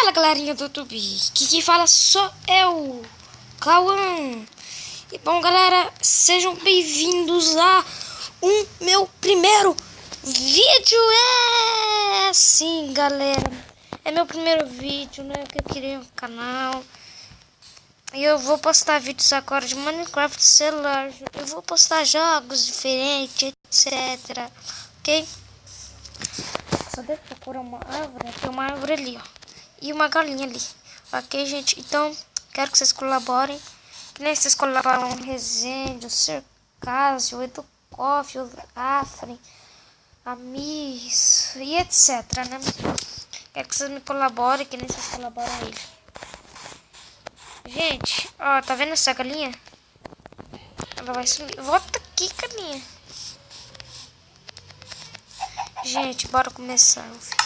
Fala, galerinha do YouTube, que fala sou eu, Cauã. E bom, galera, sejam bem-vindos a meu primeiro vídeo. Sim, galera, é meu primeiro vídeo, né, que eu criei no canal. E eu vou postar vídeos agora de Minecraft celular. Eu vou postar jogos diferentes, etc, ok? Só devo procurar uma árvore, tem uma árvore ali, ó. E uma galinha ali. Ok, gente? Então, quero que vocês colaborem. Que nem vocês colaboram o Resende, o Circásio, o Educoff, o Afren, a Miss e etc, né? Quero que vocês me colaborem, que nem vocês colaboram aí. Gente, ó, tá vendo essa galinha? Ela vai sumir. Volta aqui, galinha. Gente, bora começar o vídeo.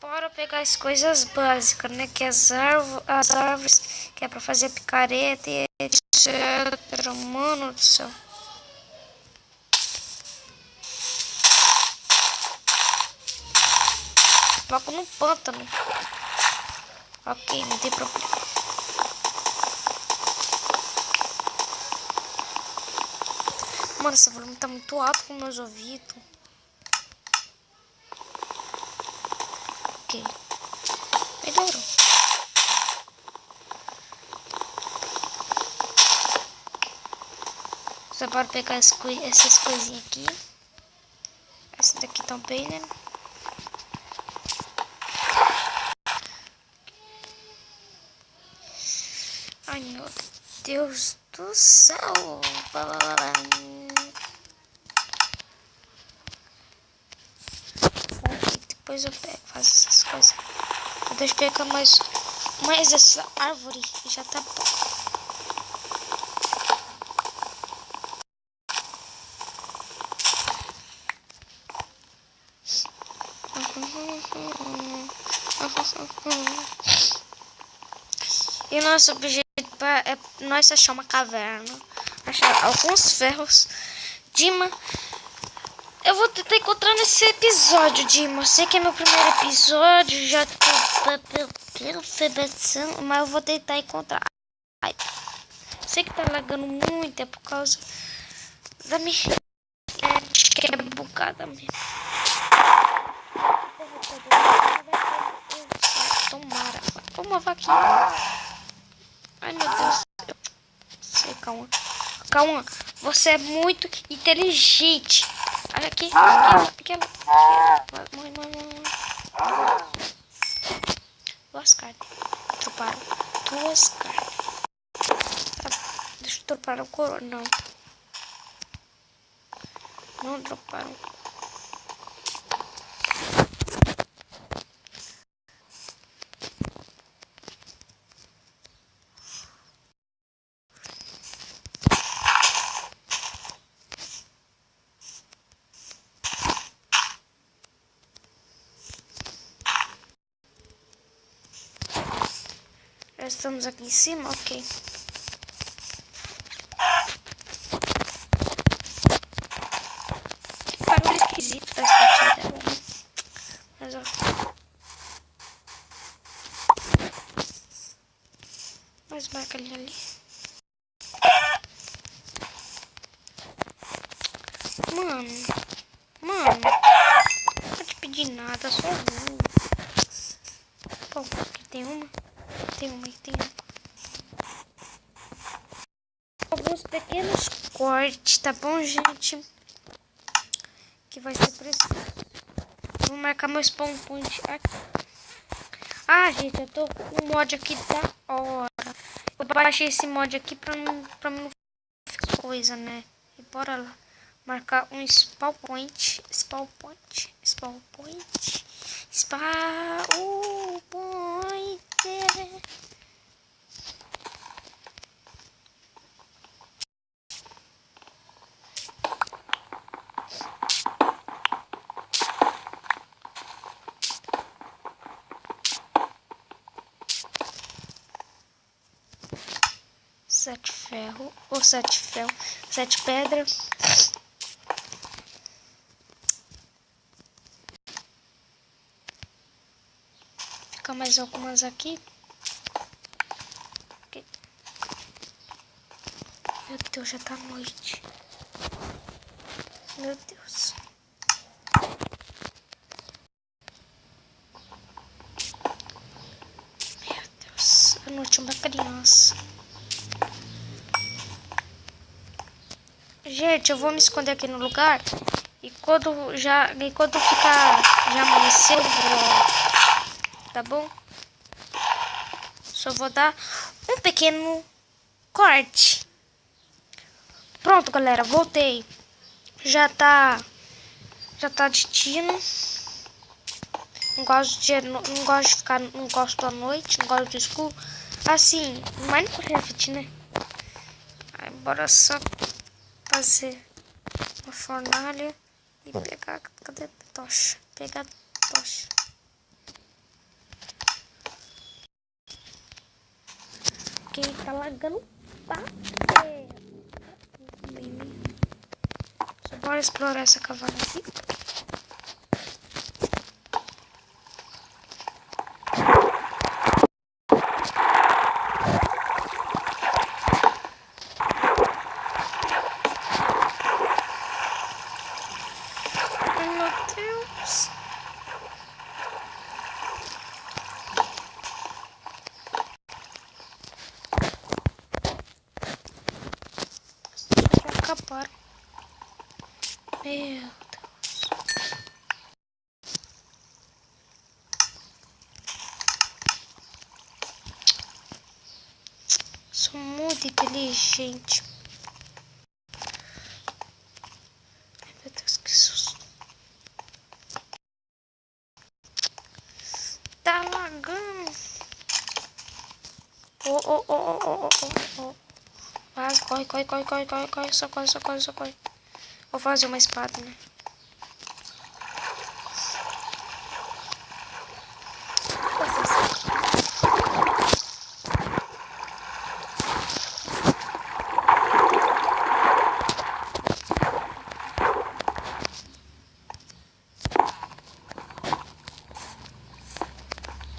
Bora pegar as coisas básicas, né? Que as árvores, que é pra fazer picareta e etc. Mano do céu. Logo no pântano. Ok, não tem problema. Mano, esse volume tá muito alto com meus ouvidos. Ok. Melhorou. Você pode pegar essas coisinhas aqui. Essa daqui também, né? Ai, meu Deus do céu. Depois eu pego, faço essas coisas. Deixa eu pegar mais essa árvore e já tá bom. E nosso objetivo é nós achar uma caverna, achar alguns ferros. Dima, eu vou tentar encontrar nesse episódio, Dima. Eu sei que é meu primeiro episódio, já tô mas eu vou tentar encontrar. Ai, sei que tá lagando muito, é por causa da minha que é bugada mesmo. Tomara. Uma vaquinha. Ai, meu Deus. Sei, calma. Calma. Você é muito inteligente. Olha aqui. Aquela. Mãe. Duas carnes. Troparam. Duas carnes. Deixa eu tropar o coro. Não. Não droparam. Já estamos aqui em cima, ok. Que barulho esquisito das patinhas dela, né? Mas ó. Mais uma galinha ali. Mano, não vou te pedir nada, só vou. Bom, aqui tem uma. Tem uma. Alguns pequenos cortes, tá bom, gente? Que vai ser preciso. Vou marcar meu spawn point aqui. Ah, gente, eu tô com um mod aqui da hora. Eu baixei esse mod aqui pra não ficar coisa, né? E bora lá. Marcar um spawn point. Spawn point. Sete ferro, ou sete pedras. colocar mais algumas aqui. Meu Deus, já tá noite. Meu Deus. Meu Deus, a noite da criança. Gente, eu vou me esconder aqui no lugar. E quando ficar já amanheceu, tá bom? Só vou dar um pequeno corte. Pronto, galera, voltei. Já tá de dia. Não gosto de ficar, não gosto da noite, não gosto do escuro. Assim, Minecraft, né? Aí bora só fazer uma fornalha e pegar, cadê a tocha? Pegar a tocha. Quem tá lagando tá? Só bora explorar essa caverna aqui. Ai, meu Deus. Já acabaram. Meu Deus. Sou muito inteligente. Ai, meu Deus, que susto. Tá lagando. Oh. Quase, corre. Só corre. Vou fazer uma espada, né?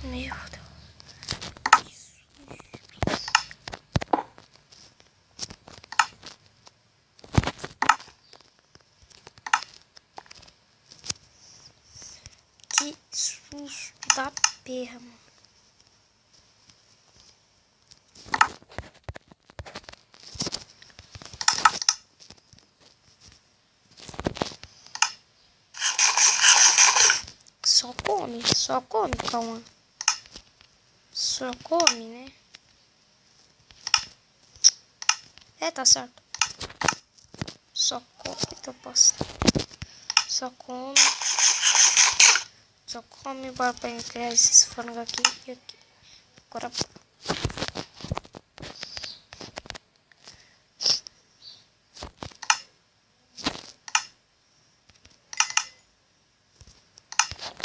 Meu Deus. Que susto da perra, mano. Só come, calma. Só come, né? É, tá certo. Só come, então posso. Só come. Bora pra criar esses frangos aqui e aqui. Agora.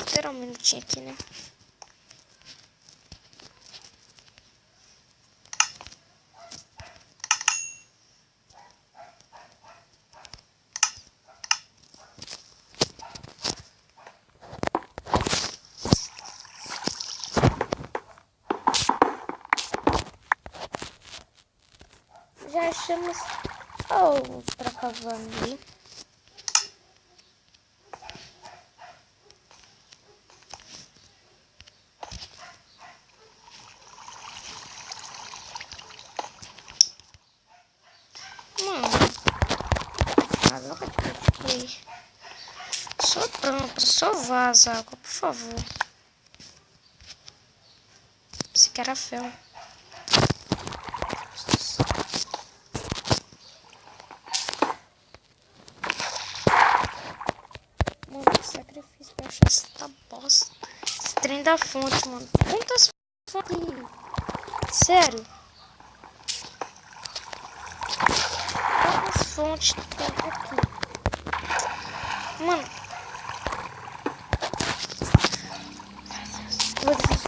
Espera um minutinho aqui, né? Já achamos outra caverna ali. Mano, só tampa, só vaza água, por favor. Esse cara é fel. Mano, que sacrifício pra achar essa bosta. Esse trem da fonte, mano. Quantas fontes? Sério? Quantas fontes tem aqui? Mano. Meu Deus.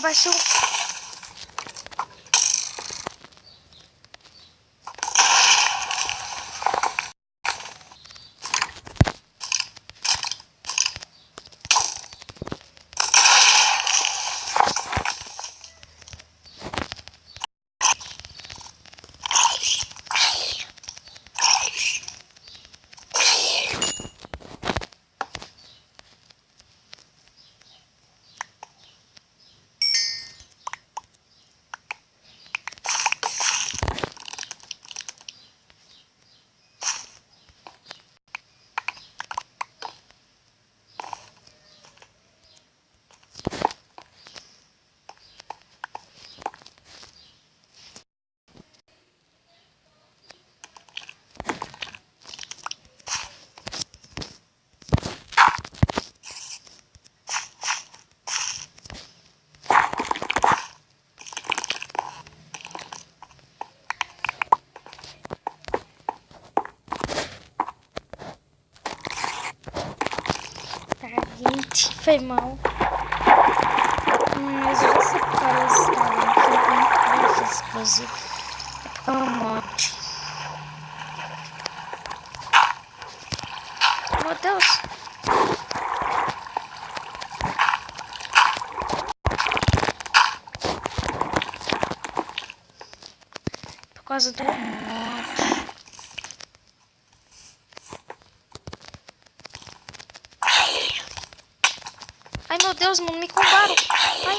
vai ser um... Gente, foi mal. Mas eu já separei esse talento. Eu não gosto desse explosivo. É uma morte. Meu Deus. Por causa do morte. Ai, meu Deus, mano, me combaram. Ai, ai,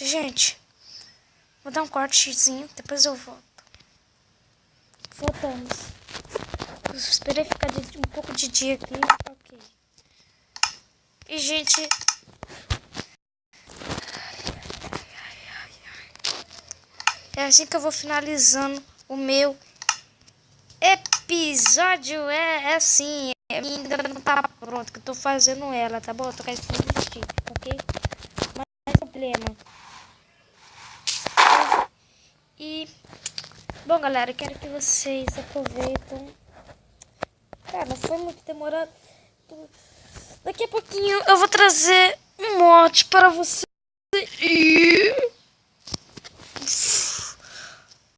gente, vou dar um cortezinho, depois eu volto. Voltamos. Eu esperei ficar um pouco de dia aqui. Ok. E, gente... É assim que eu vou finalizando o meu episódio. É assim. Ainda não tá pronto, que eu tô fazendo ela, tá bom? Eu tô com esse vestido, ok? Mas não tem problema. E... Bom, galera, eu quero que vocês aproveitem. Cara, não foi muito demorado. Daqui a pouquinho eu vou trazer um mod para você.